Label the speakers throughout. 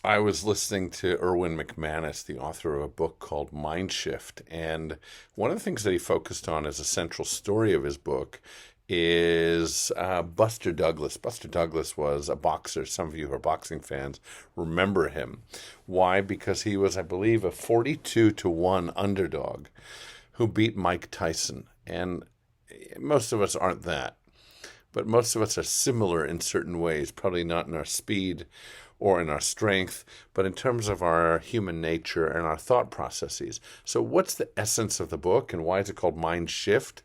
Speaker 1: I was listening to Erwin McManus, the author of a book called Mind Shift. And one of the things that he focused on as a central story of his book is Buster Douglas. Buster Douglas was a boxer. Some of you who are boxing fans remember him. Why? Because he was, I believe, a 42 to 1 underdog who beat Mike Tyson. And most of us aren't that. But most of us are similar in certain ways, probably not in our speed or in our strength, but in terms of our human nature and our thought processes. So, what's the essence of the book and why is it called Mind Shift?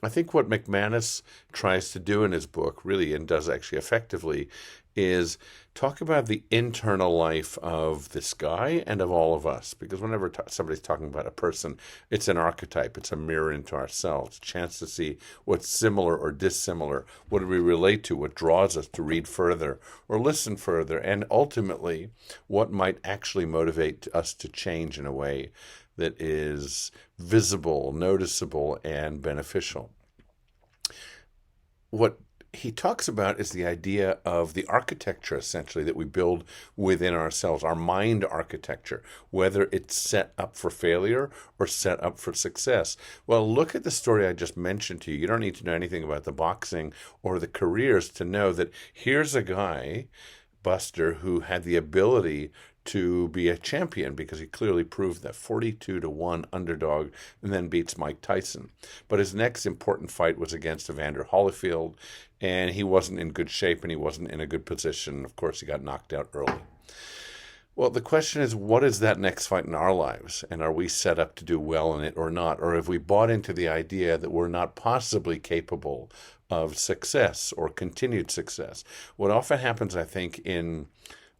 Speaker 1: I think what McManus tries to do in his book, really, and does actually effectively, is talk about the internal life of this guy and of all of us. Because whenever somebody's talking about a person, it's an archetype, it's a mirror into ourselves, a chance to see what's similar or dissimilar, what do we relate to, what draws us to read further or listen further, and ultimately, what might actually motivate us to change in a way that is visible, noticeable, and beneficial. What he talks about is the idea of the architecture, essentially, that we build within ourselves, our mind architecture, whether it's set up for failure or set up for success. Well, look at the story I just mentioned to you. You don't need to know anything about the boxing or the careers to know that here's a guy, Buster, who had the ability to be a champion because he clearly proved that 42 to 1 underdog and then beats Mike Tyson. But his next important fight was against Evander Holyfield, and he wasn't in good shape and he wasn't in a good position. Of course, he got knocked out early. Well, the question is, what is that next fight in our lives? And are we set up to do well in it or not? Or have we bought into the idea that we're not possibly capable of success or continued success? What often happens, I think, in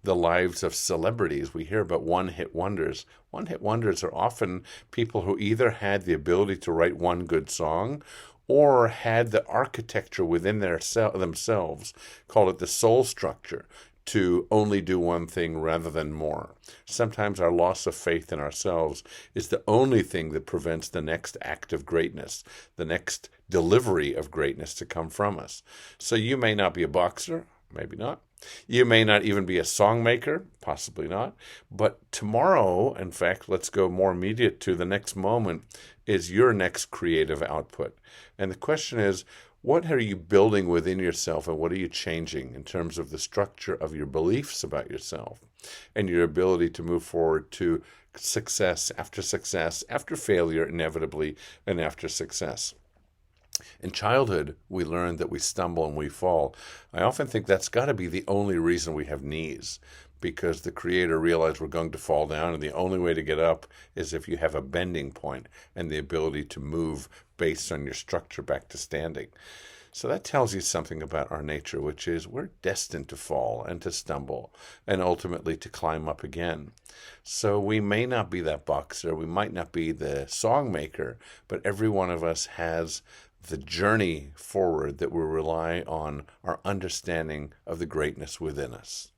Speaker 1: the lives of celebrities, we hear about one-hit wonders. One-hit wonders are often people who either had the ability to write one good song or had the architecture within themselves, call it the soul structure, to only do one thing rather than more. Sometimes our loss of faith in ourselves is the only thing that prevents the next act of greatness, the next delivery of greatness to come from us. So you may not be a boxer, maybe not. You may not even be a song maker, possibly not. But tomorrow, in fact, let's go more immediate to the next moment, is your next creative output. And the question is, what are you building within yourself and what are you changing in terms of the structure of your beliefs about yourself and your ability to move forward to success, after failure, inevitably, and after success? In childhood, we learn that we stumble and we fall. I often think that's got to be the only reason we have knees, because the Creator realized we're going to fall down, and the only way to get up is if you have a bending point and the ability to move based on your structure back to standing. So that tells you something about our nature, which is we're destined to fall and to stumble and ultimately to climb up again. So we may not be that boxer, we might not be the song maker, but every one of us has the journey forward that will rely on our understanding of the greatness within us.